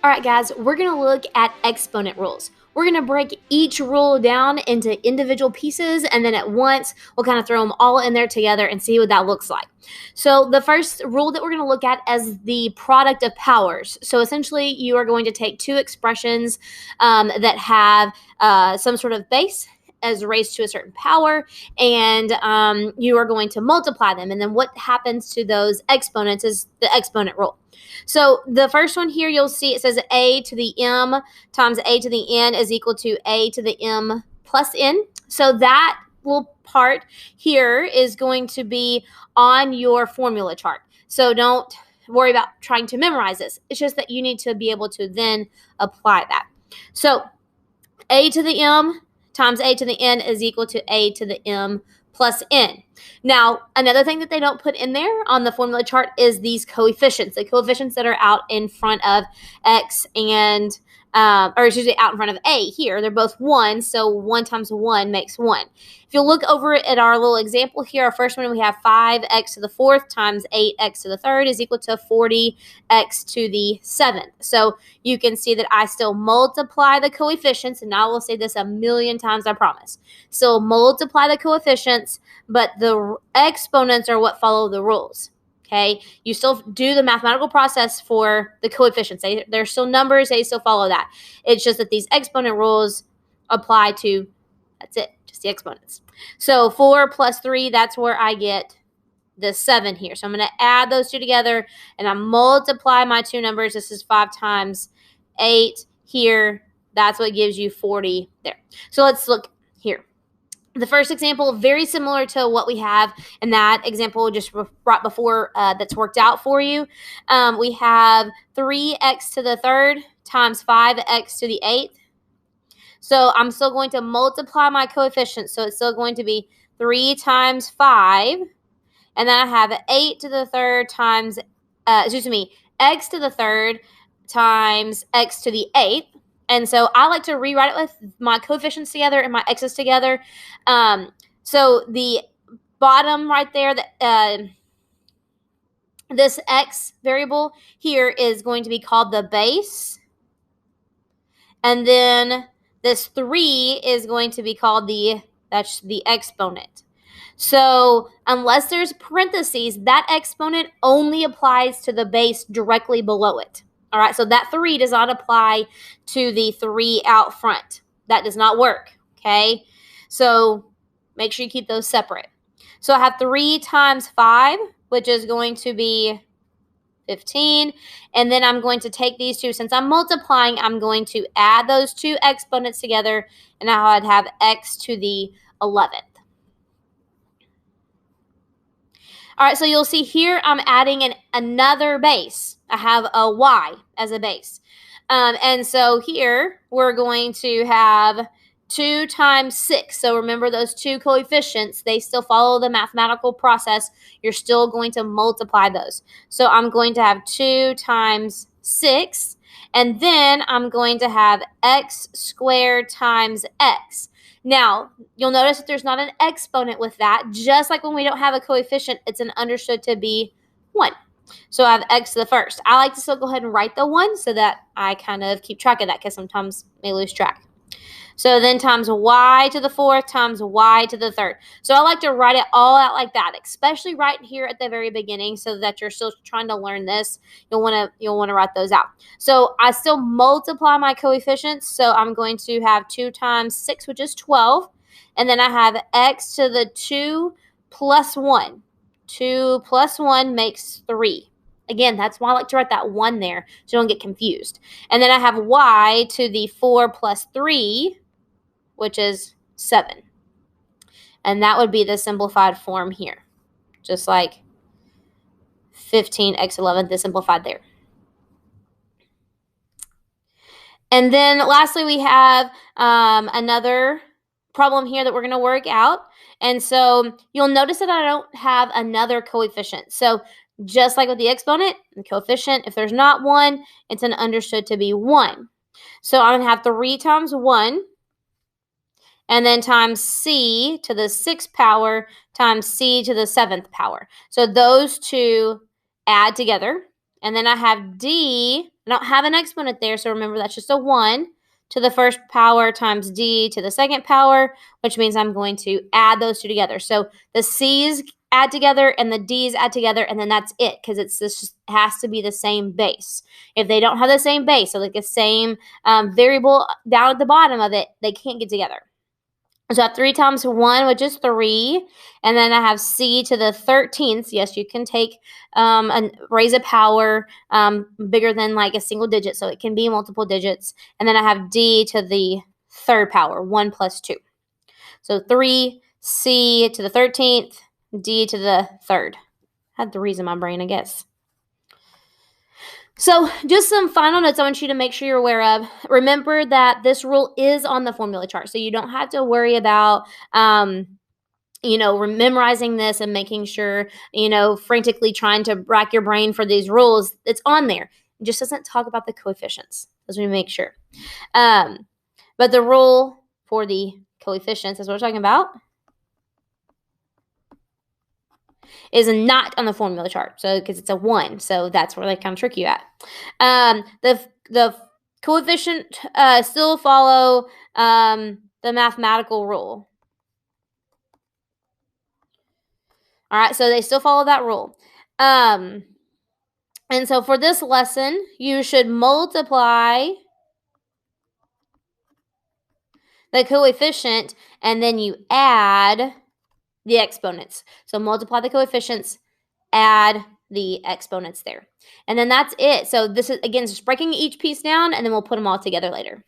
All right, guys, we're going to look at exponent rules. We're going to break each rule down into individual pieces, and then at once, we'll kind of throw them all in there together and see what that looks like. So the first rule that we're going to look at is the product of powers. So essentially, you are going to take two expressions that have some sort of base as raised to a certain power, and you are going to multiply them. And then what happens to those exponents is the exponent rule. So the first one here, you'll see it says a to the m times a to the n is equal to a to the m plus n. So that little part here is going to be on your formula chart. So don't worry about trying to memorize this. It's just that you need to be able to then apply that. So a to the m times a to the n is equal to a to the m plus n. Now, another thing that they don't put in there on the formula chart is these coefficients, the coefficients that are out in front of x and, or it's usually out in front of a here. They're both 1, so 1 times 1 makes 1. If you look over at our little example here, our first one, we have 5x to the 4th times 8x to the 3rd is equal to 40x to the 7th. So you can see that I still multiply the coefficients, and I will say this a million times, I promise. So multiply the coefficients, but the exponents are what follow the rules. Okay, you still do the mathematical process for the coefficients. They're still numbers, they still follow that. It's just that these exponent rules apply to, that's it, just the exponents. So 4 plus 3, that's where I get the 7 here. So I'm going to add those two together, and I multiply my two numbers. This is 5 times 8 here. That's what gives you 40 there. So let's look here. The first example, very similar to what we have in that example just brought before that's worked out for you. We have 3x to the 3rd times 5x to the 8th. So I'm still going to multiply my coefficients. So it's still going to be 3 times 5. And then I have 8 to the 3rd times, x to the 3rd times x to the 8th. And so I like to rewrite it with my coefficients together and my x's together. So the bottom right there, this x variable here is going to be called the base. And then this 3 is going to be called that's the exponent. So unless there's parentheses, that exponent only applies to the base directly below it. All right, so that 3 does not apply to the 3 out front. That does not work, okay? So make sure you keep those separate. So I have 3 times 5, which is going to be 15. And then I'm going to take these two. Since I'm multiplying, I'm going to add those two exponents together, and now I'd have x to the 11th. All right, so you'll see here I'm adding another base. I have a y as a base. And so here we're going to have 2 times 6. So remember those two coefficients, they still follow the mathematical process. You're still going to multiply those. So I'm going to have 2 times 6. And then I'm going to have x squared times x. Now, you'll notice that there's not an exponent with that. Just like when we don't have a coefficient, it's understood to be 1. So I have x to the 1st. I like to still go ahead and write the 1 so that I kind of keep track of that, because sometimes I may lose track. So then times y to the 4th times y to the 3rd. So I like to write it all out like that, especially right here at the very beginning, so that you're still trying to learn this. You'll want to write those out. So I still multiply my coefficients. So I'm going to have 2 times 6, which is 12. And then I have x to the 2 plus 1. 2 plus 1 makes 3. Again, that's why I like to write that 1 there, so you don't get confused. And then I have y to the 4 plus 3, which is 7. And that would be the simplified form here. Just like 15x 11th is simplified there. And then lastly, we have another problem here that we're going to work out. And so you'll notice that I don't have another coefficient. So just like with the exponent, the coefficient, if there's not one, it's understood to be 1. So I'm going to have 3 times 1, and then times c to the 6th power times c to the 7th power. So those two add together, And then I have d. I don't have an exponent there, so remember that's just a 1 to the first power times d to the second power, which means I'm going to add those two together. So the c's add together and the d's add together, and then that's it, because this has to be the same base. If they don't have the same base, so like the same variable down at the bottom of it, they can't get together. So I have 3 times 1, which is 3. And then I have c to the 13th. Yes, you can take and raise a power bigger than like a single digit, so it can be multiple digits. And then I have d to the third power, 1 plus 2. So 3, c to the 13th, d to the third. Had 3's in my brain, I guess. So just some final notes I want you to make sure you're aware of. Remember that this rule is on the formula chart, so you don't have to worry about memorizing this and making sure, frantically trying to rack your brain for these rules. It's on there. It just doesn't talk about the coefficients. As we make sure. But the rule for the coefficients, is what we're talking about, is not on the formula chart. So because it's a 1, so that's where they kind of trick you at. The coefficient still follow the mathematical rule. All right, so they still follow that rule. And so for this lesson, you should multiply the coefficient and then you add the exponents. So multiply the coefficients, add the exponents there. And then that's it. So this is, again, just breaking each piece down, and then we'll put them all together later.